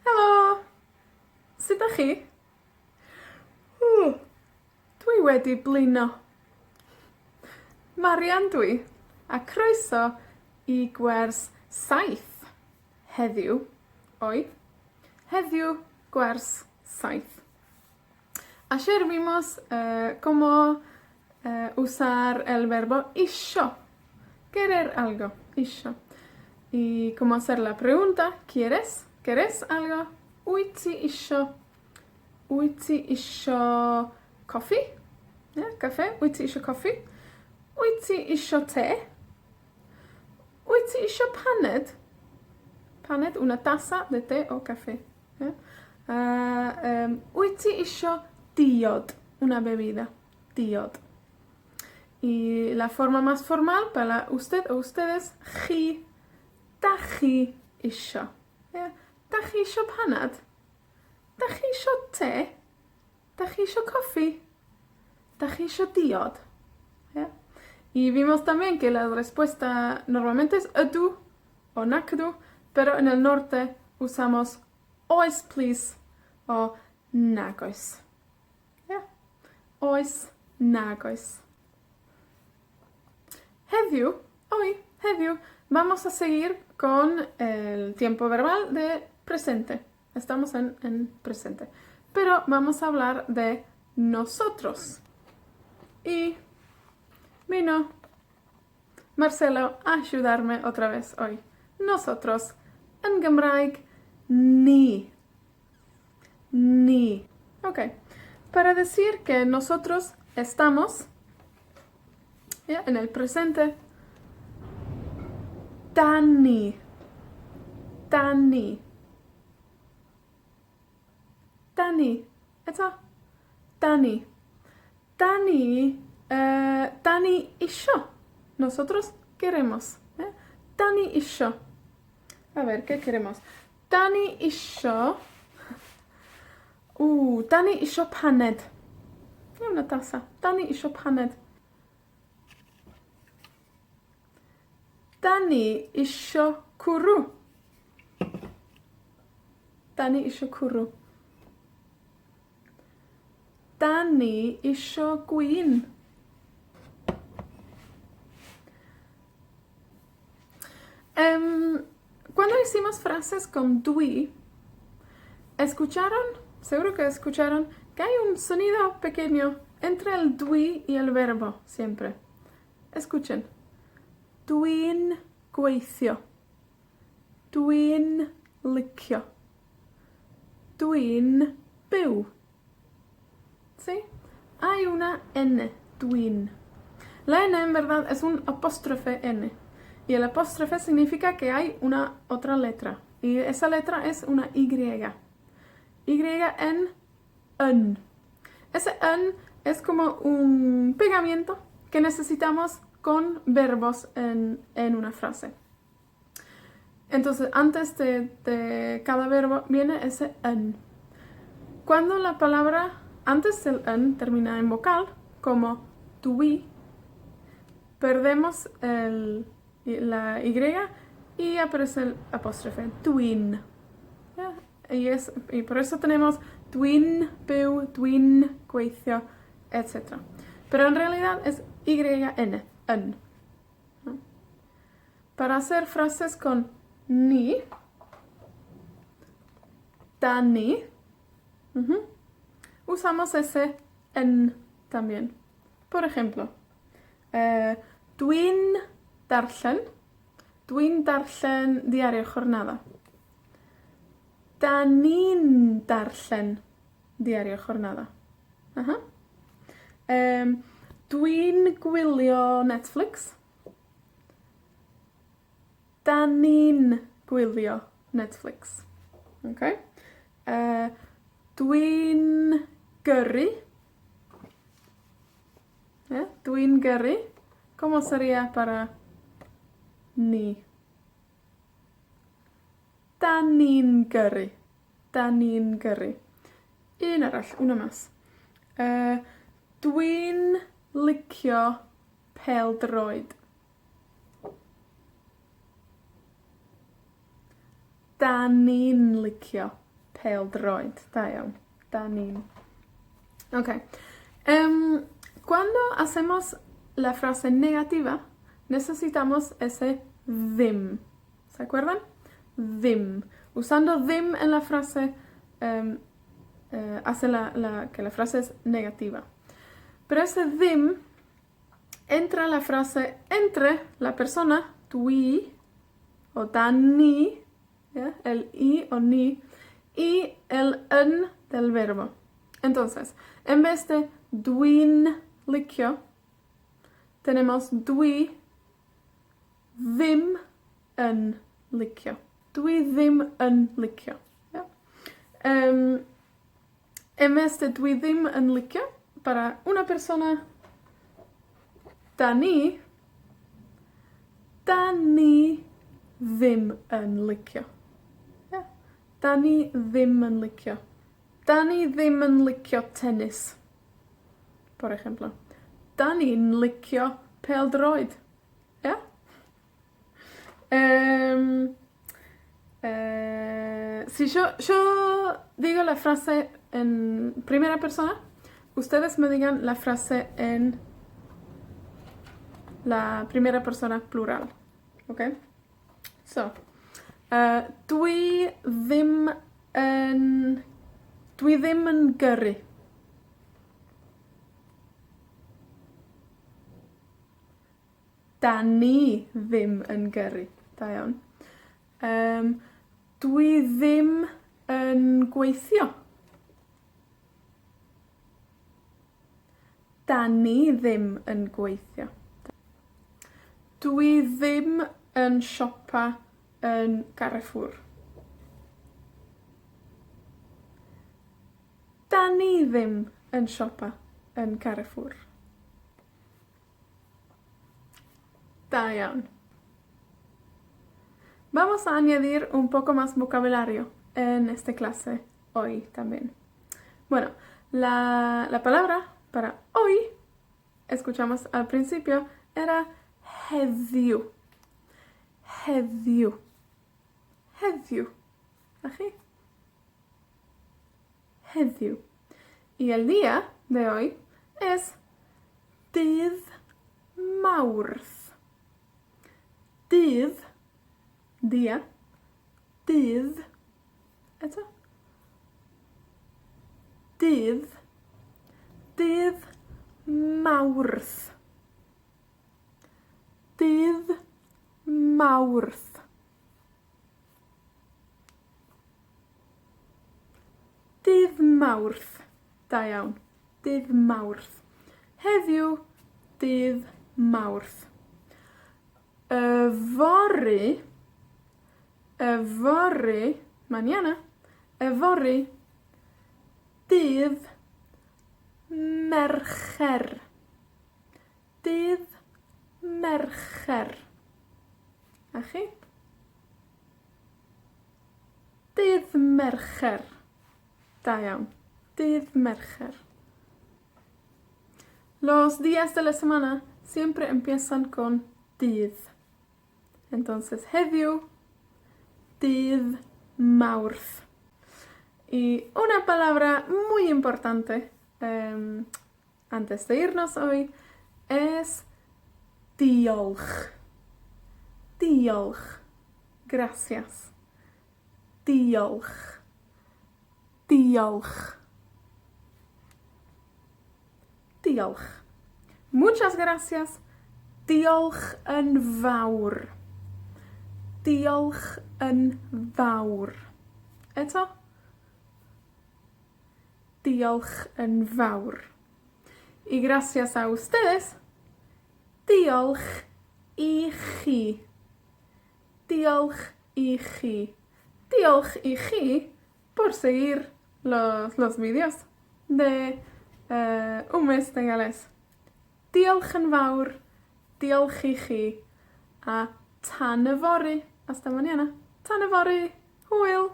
Helo! Sut ydych chi? Dwi wedi blino. Marian dwi, a croeso i gwers 7 heddiw. Hoy. Heddiw gwers 7. Ayer vimos cómo usar el verbo isio. Querer algo. Isio. Y cómo hacer la pregunta. ¿Quieres? ¿Quieres algo? Uitzi isio. Uitzi isio coffee? Yeah, café. Uitzi isio coffee. Uitzi isio te. Uitzi isio paned. Paned, una taza de té o café. Yeah. Uitzi isio diod, una bebida. Diod. Y la forma más formal para usted o ustedes, chi, dachi isio. Yeah. Dachi isio paned. Dachi isio te. Dachi isio coffee. Dachi isio diod. Yeah. Y vimos también que la respuesta normalmente es ydw o nacdw, pero en el norte usamos oes please o nag oes. Yeah. Oes, nag oes. Heddiw, vamos a seguir con el tiempo verbal de presente. Estamos en presente. Pero vamos a hablar de nosotros. Y vino Marcelo a ayudarme otra vez hoy. Nosotros, en Gymraeg, ni. Ni. Ok. Para decir que nosotros estamos en el presente, Dani. Dani. Dani. Eto? Dani. Dani. Dani isio. Nosotros queremos. Dani isio. A ver, ¿qué queremos? Dani isio. Dani isio paned. Una taza. Dani isio paned. Dani isio cwrw. Dani isio cwrw. Dani isio gwin. Cuando hicimos frases con dwi, ¿escucharon? Seguro que escucharon que hay un sonido pequeño entre el dwi y el verbo, siempre. Escuchen. Dwi'n gweithio. Dwi'n licio. Dwi'n byw. ¿Sí? Hay una N, dwi'n. La N en verdad es un apóstrofe N. Y el apóstrofe significa que hay una otra letra. Y esa letra es una Y. Y-N-N. Ese N es como un pegamento que necesitamos con verbos en una frase. Entonces, antes de cada verbo viene ese N. Cuando la palabra antes del N termina en vocal, como tui, perdemos la Y y aparece el apóstrofe, twin. ¿Yeah? Y por eso tenemos twin, byw, twin, gweithio, etc. Pero en realidad es Y-N, N. ¿No? Para hacer frases con ni, Dani, usamos ese N también. Por ejemplo, dwi'n darllen diario jornada. Dan ni'n darllen diario jornada. Dwi'n gwylio Netflix. Dan ni'n gwylio Netflix. Okay? Dwi'n gyrru. Dwi'n gyrru. ¿Cómo sería para ni? Dan ni'n gyrru. Dan ni'n gyrru. Un arall, una más. Dwi'n licio pêl-droed. Dan ni'n licio pêl-droed. Da iawn. Da ni'n. Ok. Cuando hacemos la frase negativa, necesitamos ese ddim. ¿Se acuerdan? Ddim. Usando ddim en la frase hace que la frase es negativa. Pero ese ddim entra en la frase entre la persona, tui o tani, ¿ya? El i o ni, y el n del verbo. Entonces, en vez de dwi'n licio, tenemos dwi ddim yn licio. Dwi ddim yn licio. ¿Ya? En vez de dwi ddim yn licio, para una persona dani ddim yn licio. ¿Ya? Dani ddim yn licio. Dani ddim yn licio tenis, por ejemplo. Dani'n licio pêl-droed. ¿Ya? Si yo digo la frase en primera persona, ustedes me digan la frase en la primera persona plural. ¿Ok? So, dwi ddim yn gyrru. Dani ddim yn gyrru. Da iawn. Dwi ddim yn gweithio. Dani ddim yn gweithio. Dwi ddim yn siopa yn Carrefour. Dani ddim yn siopa yn Carrefour. Da iawn. Vamos a añadir un poco más vocabulario en esta clase hoy también. Bueno, la palabra para hoy, escuchamos al principio, era heddiw. Heddiw. Heddiw. ¿Así? Heddiw. Y el día de hoy es dydd Mawrth. Dydd, día, dydd, eto. Dydd Mawrth. Dydd Mawrth. Dydd Mawrth. Da iawn. Dydd Mawrth. Heddiw, dydd Mawrth. Yfory, mañana, yfory, dydd Mercher. Dydd Mercher. A chi? Dydd Mercher. Da iawn. Dydd Mercher. Los días de la semana siempre empiezan con dydd. Entonces, heddiw, dydd Mawrth. Y una palabra muy importante antes de irnos hoy es diolch. Diolch. Gracias. Diolch. Diolch. Diolch. Muchas gracias. Diolch yn fawr. Diolch yn fawr. Eto. Diolch yn fawr. Y gracias a ustedes, diolch I chi. Diolch I chi. Diolch I chi por seguir los vídeos de un mes de galés. Diolch yn fawr. Diolch I chi. A tan y fory. Hasta mañana. Tan y fory. Hwyl.